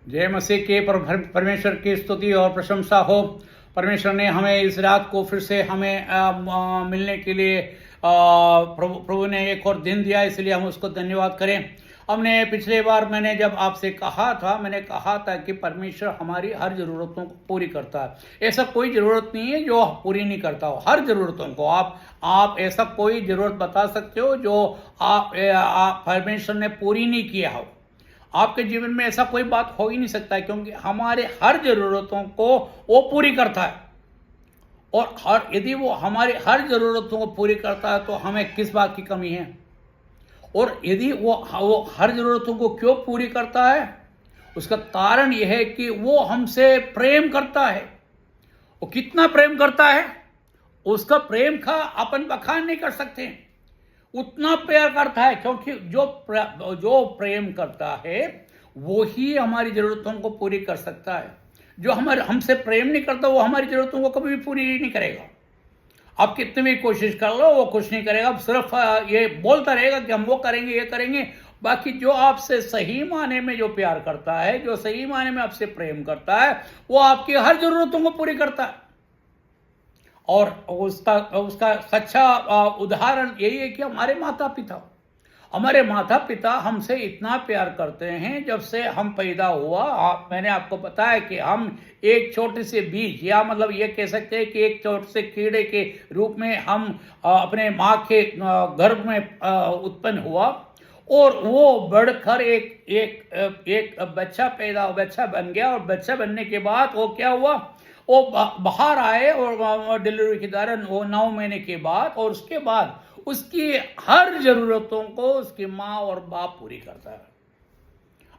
जय मसीह के परमेश्वर की स्तुति और प्रशंसा हो। परमेश्वर ने हमें इस रात को फिर से हमें मिलने के लिए प्रभु ने एक और दिन दिया, इसलिए हम उसको धन्यवाद करें। हमने पिछले बार जब आपसे मैंने कहा था कि परमेश्वर हमारी हर ज़रूरतों को पूरी करता है। ऐसा कोई ज़रूरत नहीं है जो पूरी नहीं करता हो। हर ज़रूरतों को आप ऐसा कोई ज़रूरत बता सकते हो जो आप परमेश्वर ने पूरी नहीं किया हो। आपके जीवन में ऐसा कोई बात हो ही नहीं सकता है, क्योंकि हमारे हर ज़रूरतों को वो पूरी करता है। और यदि वो हमारी हर ज़रूरतों को पूरी करता है तो हमें किस बात की कमी है। और यदि वो हर ज़रूरतों को क्यों पूरी करता है, उसका कारण यह है कि वो हमसे प्रेम करता है। वो कितना प्रेम करता है, उसका प्रेम का अपन बखान नहीं कर सकते। उतना प्यार करता है, क्योंकि जो प्रेम करता है वो ही हमारी ज़रूरतों को पूरी कर सकता है। जो हमसे प्रेम नहीं करता वो हमारी ज़रूरतों को कभी भी पूरी नहीं करेगा। आप कितनी भी कोशिश कर लो, वो कुछ नहीं करेगा। सिर्फ ये बोलता रहेगा कि हम वो करेंगे, ये करेंगे। बाकी जो आपसे सही माने में जो प्यार करता है, जो सही माने में आपसे प्रेम करता है, वो आपकी हर ज़रूरतों को पूरी करता है। और उसका सच्चा उदाहरण यही है कि हमारे माता पिता हमसे इतना प्यार करते हैं। जब से हम पैदा हुआ, मैंने आपको बताया कि हम एक छोटे से बीज, या मतलब ये कह सकते हैं कि एक छोटे से कीड़े के रूप में हम अपने माँ के गर्भ में उत्पन्न हुआ, और वो बढ़कर एक बच्चा बन गया। और बच्चा बनने के बाद वो क्या हुआ, वो बाहर आए और डिलीवरी के दौरान वो 9 महीने के बाद, और उसके बाद उसकी हर ज़रूरतों को उसकी माँ और बाप पूरी करता है।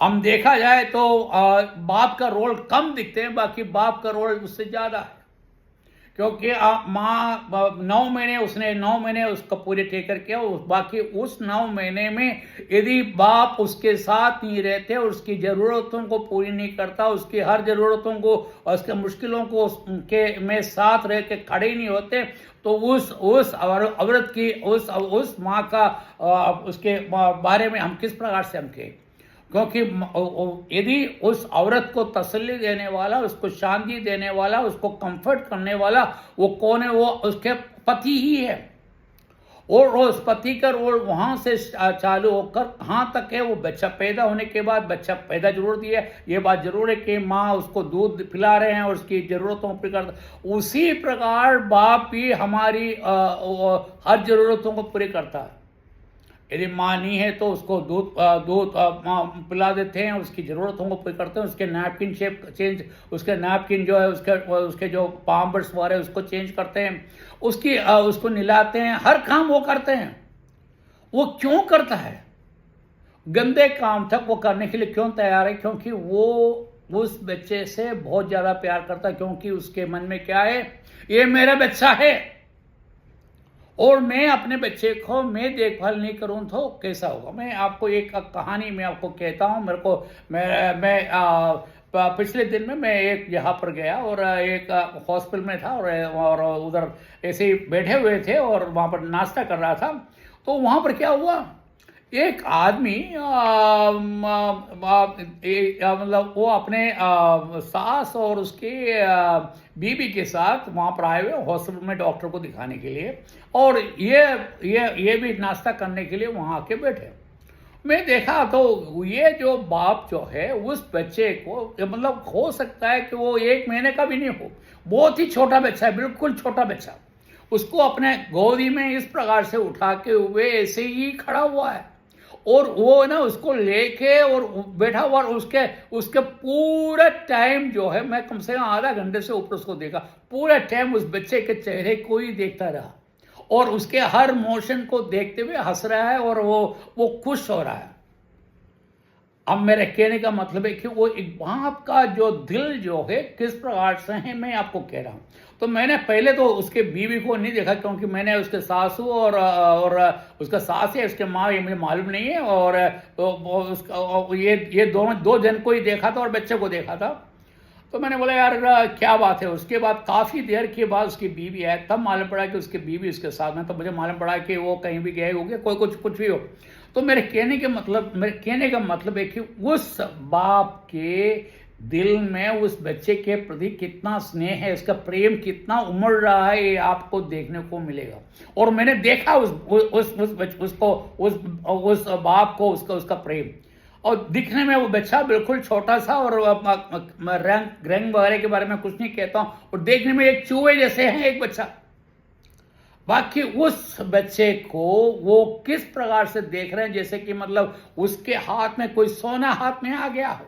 हम देखा जाए तो बाप का रोल कम दिखते हैं, बाकी बाप का रोल उससे ज़्यादा है। क्योंकि माँ 9 महीने उसको पूरे टेक कर किया। बाकी उस 9 महीने में यदि बाप उसके साथ नहीं रहते और उसकी ज़रूरतों को पूरी नहीं करता, उसकी हर ज़रूरतों को, उसके मुश्किलों को उसके में साथ रह के खड़े नहीं होते, तो उस औरत की उस माँ का उसके बारे में हम किस प्रकार से हम कहें। क्योंकि यदि उस औरत को तसल्ली देने वाला, उसको शांति देने वाला, उसको कंफर्ट करने वाला वो कौन है, वो उसके पति ही है। और उस पति का रोल वहाँ से चालू होकर कहाँ तक है, वो बच्चा पैदा होने के बाद, बच्चा पैदा जरूर दिया, ये बात जरूर है कि माँ उसको दूध पिला रहे हैं और उसकी ज़रूरतों पर करता। उसी प्रकार बाप भी हमारी हर ज़रूरतों को पूरी करता है। यदि माँ नहीं है तो उसको दूध पिला देते हैं, उसकी ज़रूरतों को पूरी करते हैं। उसके नैपकिन उसके नैपकिन जो है उसके जो पाम्पर्स वगैरह उसको चेंज करते हैं, उसको नहलाते हैं, हर काम वो करते हैं। वो क्यों करता है? गंदे काम तक वो करने के लिए क्यों तैयार है? क्योंकि वो उस बच्चे से बहुत ज़्यादा प्यार करता है। क्योंकि उसके मन में क्या है, ये मेरा बच्चा है और मैं अपने बच्चे को मैं देखभाल नहीं करूं तो कैसा होगा। मैं आपको एक कहानी में आपको कहता हूं। पिछले दिन में मैं एक यहाँ पर गया और एक हॉस्पिटल में था, और उधर ऐसे ही बैठे हुए थे और वहाँ पर नाश्ता कर रहा था। तो वहाँ पर क्या हुआ, एक आदमी मतलब वो अपने सास और उसके बीबी के साथ वहाँ पर आए हुए हॉस्पिटल में डॉक्टर को दिखाने के लिए, और ये भी नाश्ता करने के लिए वहाँ आके बैठे। मैं देखा तो ये जो बाप जो है उस बच्चे को, मतलब हो सकता है कि वो 1 महीने का भी नहीं हो, बहुत ही छोटा बच्चा है, बिल्कुल छोटा बच्चा, उसको अपने गोदी में इस प्रकार से उठा के हुए ऐसे ही खड़ा हुआ है। और वो ना उसको लेके और बैठा हुआ, और उसके पूरा टाइम जो है, मैं कम से कम आधा घंटे से ऊपर उसको देखा, पूरा टाइम उस बच्चे के चेहरे को ही देखता रहा, और उसके हर मोशन को देखते हुए हंस रहा है, और वो खुश हो रहा है। अब मेरे कहने का मतलब है कि वो एक बाप का जो दिल जो है किस प्रकार से है, मैं आपको कह रहा हूँ। तो मैंने पहले तो उसके बीवी को नहीं देखा, क्योंकि मैंने उसके सासू और उसका सास है, उसके माँ, ये मुझे मालूम नहीं है। और तो ये दोनों 2 जन को ही देखा था और बच्चे को देखा था। तो मैंने बोला यार क्या बात है। उसके बाद काफ़ी देर के बाद उसकी बीवी आए, तब मालूम पड़ा कि उसकी बीवी उसके साथ में। तो मुझे मालूम पड़ा कि वो कहीं भी गए होंगे, कुछ भी हो। तो मेरे कहने का मतलब है कि उस बाप के दिल में उस बच्चे के प्रति कितना स्नेह है, उसका प्रेम कितना उमड़ रहा है, ये आपको देखने को मिलेगा। और मैंने देखा उस बाप को, उसका प्रेम। और दिखने में वो बच्चा बिल्कुल छोटा सा, और रंग वगैरह के बारे में कुछ नहीं कहता हूँ, और देखने में एक चूहे जैसे है एक बच्चा। बाकी उस बच्चे को वो किस प्रकार से देख रहे हैं, जैसे कि मतलब उसके हाथ में कोई सोना हाथ में आ गया हो,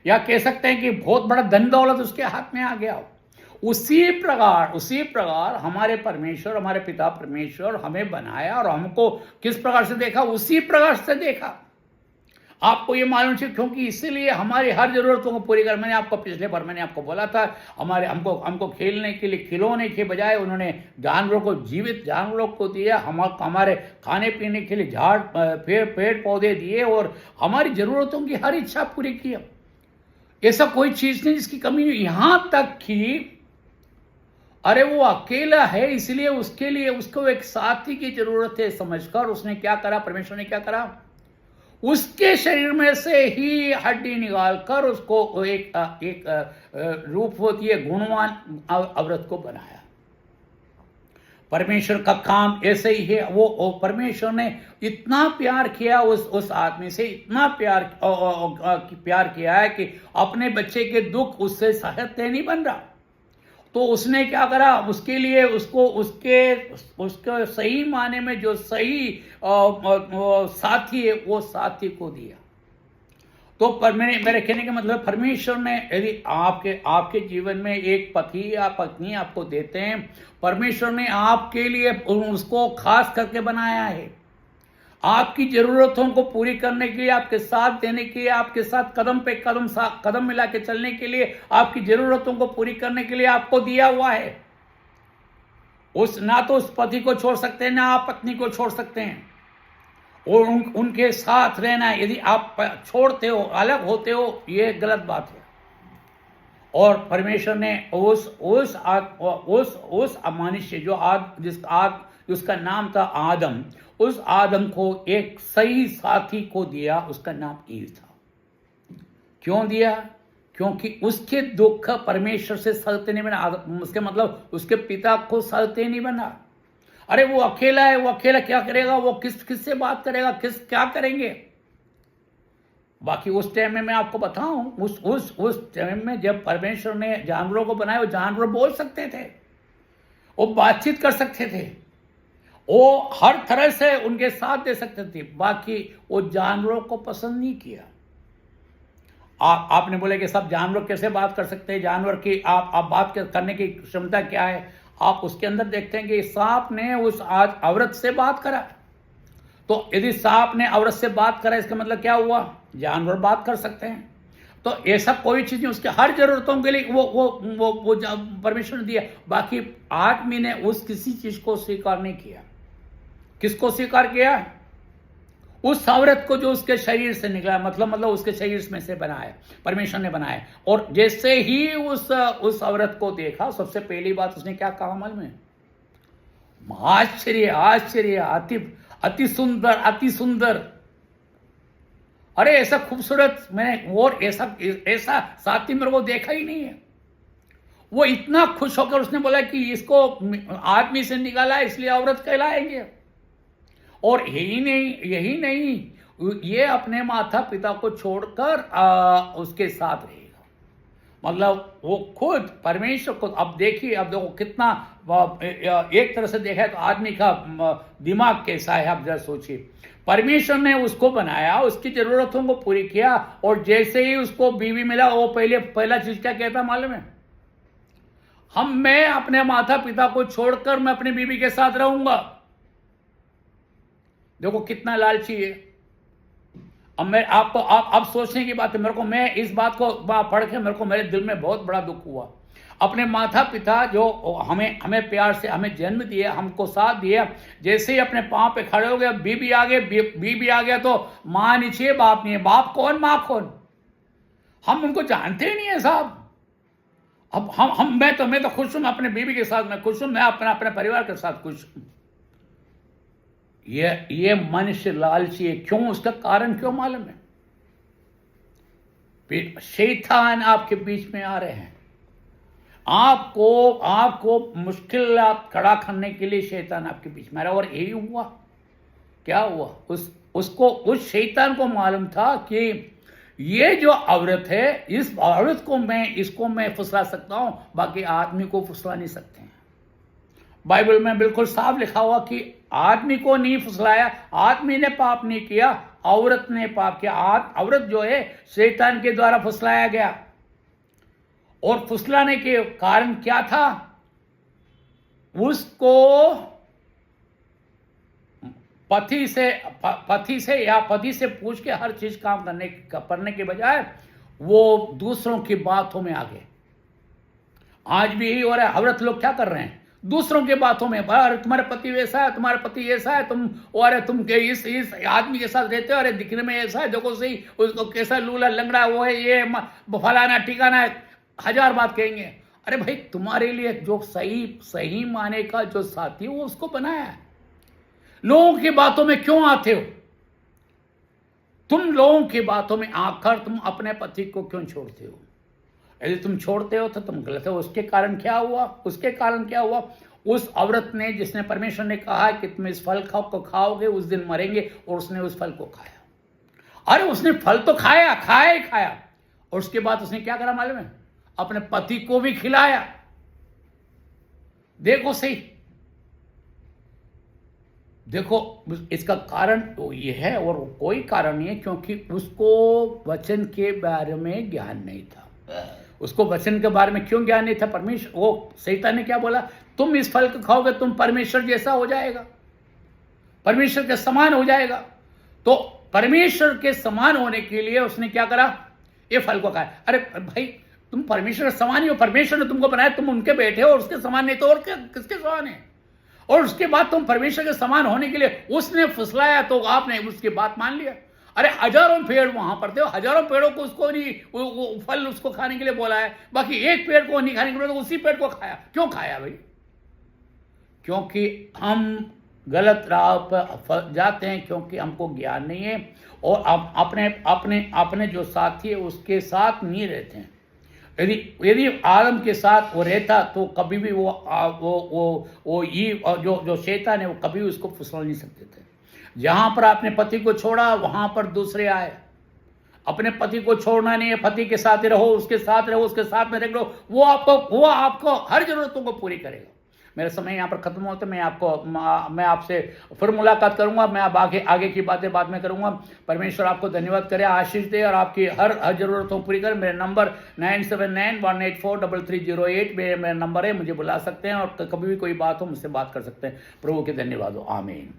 या कह सकते हैं कि बहुत बड़ा धन दौलत उसके हाथ में आ गया हो। उसी प्रकार हमारे परमेश्वर, हमारे पिता परमेश्वर हमें बनाया और हमको किस प्रकार से देखा, उसी प्रकार से देखा। आपको ये मालूम चाहिए, क्योंकि इसीलिए हमारी हर जरूरतों को पूरी कर, मैंने आपको पिछले बार मैंने आपको बोला था, हमको खेलने के लिए खिलौने के बजाय उन्होंने जानवरों को, जीवित जानवरों को दिया, हमारे खाने पीने के लिए झाड़ पेड़ पौधे दिए, और हमारी जरूरतों की हर इच्छा पूरी की। ऐसा कोई चीज नहीं जिसकी कमी नहीं। यहां तक कि अरे वो अकेला है, इसलिए उसके लिए उसको एक साथी की जरूरत है समझकर उसने क्या करा, परमेश्वर ने क्या करा, उसके शरीर में से ही हड्डी निकालकर उसको एक रूप होती है गुणवान औरत को बनाया। परमेश्वर का काम ऐसे ही है। वो परमेश्वर ने इतना प्यार किया उस आदमी से, इतना प्यार किया है कि अपने बच्चे के दुख उससे सहते नहीं बन रहा। तो उसने क्या करा, उसके लिए उसके सही माने में जो सही साथी है, वो साथी को दिया। तो मेरे कहने का मतलब, परमेश्वर ने यदि आपके जीवन में एक पति या पत्नी आपको देते हैं, परमेश्वर ने आपके लिए उसको खास करके बनाया है, आपकी जरूरतों को पूरी करने के लिए, आपके साथ देने के लिए, आपके साथ कदम पे कदम मिला के चलने के लिए, आपकी जरूरतों को पूरी करने के लिए आपको दिया हुआ है। ना तो उस पति को छोड़ सकते हैं, ना आप पत्नी को छोड़ सकते हैं, और उनके साथ रहना। यदि आप छोड़ते हो, अलग होते हो, ये गलत बात है। और परमेश्वर ने उस मनुष्य जिसका नाम था आदम, उस आदम को एक सही साथी को दिया, उसका नाम ईव था। क्यों दिया? क्योंकि उसके दुख परमेश्वर से सहते नहीं बना। उसके मतलब उसके पिता को सहते नहीं बना। अरे वो अकेला है, वो अकेला क्या करेगा, वो किससे बात करेगा, क्या करेंगे। बाकी उस टाइम में मैं आपको बताऊं, उस टाइम में जब परमेश्वर ने जानवरों को बनाया, वो जानवर बोल सकते थे, वो बातचीत कर सकते थे, वो हर तरह से उनके साथ दे सकते थे। बाकी वो जानवरों को पसंद नहीं किया। आपने बोले कि सब जानवर कैसे बात कर सकते हैं, जानवर की आप बात करने की क्षमता क्या है। आप उसके अंदर देखते हैं कि सांप ने उस औरत से बात करा। तो यदि सांप ने औरत से बात करा, इसका मतलब क्या हुआ, जानवर बात कर सकते हैं। तो ऐसा कोई चीज नहीं, उसके हर जरूरतों के लिए वो परमेश्वर ने दिया। बाकी आदमी ने किसी चीज को स्वीकार नहीं किया। किसको स्वीकार किया? उस औरत को जो उसके शरीर से निकला, मतलब उसके शरीर में से बनाया, परमेश्वर ने बनाया। और जैसे ही उस औरत को देखा, सबसे पहली बात उसने क्या कहा मालूम है? आश्चर्य, अति सुंदर। अरे ऐसा खूबसूरत मैंने और ऐसा साथी मेरे को देखा ही नहीं है। वो इतना खुश होकर उसने बोला कि इसको आदमी से निकाला इसलिए औरत कहलाएंगे। और यही नहीं, ये अपने माता पिता को छोड़कर उसके साथ रहेगा। मतलब वो खुद परमेश्वर को, अब देखो कितना, एक तरह से देखा तो आदमी का दिमाग कैसा है, आप जरा सोचिए। परमेश्वर ने उसको बनाया, उसकी जरूरतों को पूरी किया, और जैसे ही उसको बीवी मिला, वो पहला चीज क्या कहता मालूम है? मैं अपने माता पिता को छोड़कर मैं अपनी बीवी के साथ रहूंगा। देखो कितना लालची है। अब मैं आपको आप सोचने की बात है, मैं इस बात को पढ़ के मेरे दिल में बहुत बड़ा दुख हुआ। अपने माता पिता जो हमें प्यार से हमें जन्म दिया, हमको साथ दिया, जैसे ही अपने पांव पे खड़े हो गए, बीबी आ गया तो माँ नीचे बाप नहीं है। बाप कौन, माँ कौन, हम उनको जानते ही नहीं है साहब। अब मैं तो खुश हूं, अपने बीबी के साथ मैं खुश हूं, मैं अपने परिवार के साथ खुश हूं। ये मनुष्य लालची है। क्यों? उसका कारण क्यों मालूम है? शैतान आपके बीच में आ रहे हैं, आपको मुश्किल खड़ा करने के लिए शैतान आपके बीच में आ रहा है। और यही हुआ, क्या हुआ? उस शैतान को मालूम था कि ये जो औरत है, इस औरत को मैं फुसला सकता हूं, बाकी आदमी को फुसला नहीं सकते हैं। बाइबल में बिल्कुल साफ लिखा हुआ कि आदमी को नहीं फुसलाया, आदमी ने पाप नहीं किया, औरत ने पाप किया। औरत जो है शैतान के द्वारा फुसलाया गया। और फुसलाने के कारण क्या था? उसको पति से पूछ के हर चीज काम करने के बजाय वो दूसरों की बातों में आ गए। आज भी यही हो रहा है। औरत लोग क्या कर रहे हैं? दूसरों के बातों में, अरे तुम्हारे पति वैसा है, तुम्हारा पति ऐसा है, तुम इस आदमी के साथ रहते हो, अरे दिखने में ऐसा है, देखो सही उसको कैसा लूला लंगड़ा वो है, ये फलाना ठिकाना है, 1000 बात कहेंगे। अरे भाई, तुम्हारे लिए जो सही माने का जो साथी वो उसको बनाया है। लोगों की बातों में क्यों आते हो? तुम लोगों की बातों में आकर तुम अपने पति को क्यों छोड़ते हो? यदि तुम छोड़ते हो तो तुम गलत हो। उसके कारण क्या हुआ? उस औरत ने, जिसने परमेश्वर ने कहा कि तुम इस फल को खाओगे उस दिन मरेंगे, और उसने उस फल को खाया। अरे उसने फल तो खाया। और उसके बाद उसने क्या करा मालूम है? अपने पति को भी खिलाया। देखो, इसका कारण तो ये है, और कोई कारण नहीं है, क्योंकि उसको वचन के बारे में ज्ञान नहीं था। उसको वचन के बारे में क्यों ज्ञान नहीं था? शैतान ने क्या बोला? तुम इस फल को खाओगे, तुम परमेश्वर जैसा हो जाएगा, परमेश्वर के समान हो जाएगा। तो परमेश्वर के समान होने के लिए उसने क्या करा? ये फल को खाया। अरे भाई, तुम परमेश्वर के समान ही हो, परमेश्वर ने तुमको बनाया, तुम उनके बैठे हो, और उसके समान नहीं तो और किसके समान है? और उसके बाद तुम परमेश्वर के समान होने के लिए उसने फुसलाया, तो आपने उसकी बात मान लिया। अरे हजारों पेड़ वहां पर थे, हजारों पेड़ों को उसको नहीं वो फल उसको खाने के लिए बोला है, बाकी एक पेड़ को नहीं खाने के लिए, तो उसी पेड़ को खाया। क्यों खाया भाई? क्योंकि हम गलत राह पर जाते हैं, क्योंकि हमको ज्ञान नहीं है, और अपने जो साथी है उसके साथ नहीं रहते हैं। यदि आदम के साथ वो रहता तो कभी भी जो शैतान है वो कभी उसको फुसला नहीं सकते थे। जहां पर आपने पति को छोड़ा वहां पर दूसरे आए। अपने पति को छोड़ना नहीं है, पति के साथ ही रहो, उसके साथ में रह लो, वो आपको हर जरूरतों को पूरी करेगा। मेरा समय यहाँ पर खत्म होता है। मैं आपसे फिर मुलाकात करूंगा। मैं अब आगे की बातें बाद में करूंगा। परमेश्वर आपको धन्यवाद करे, आशीष दे, और आपकी हर जरूरतों पूरी करे। मेरा नंबर 9791843308 मेरा नंबर है, मुझे बुला सकते हैं, और कभी भी कोई बात हो मुझसे बात कर सकते हैं। प्रभु के धन्यवाद हो। आमीन।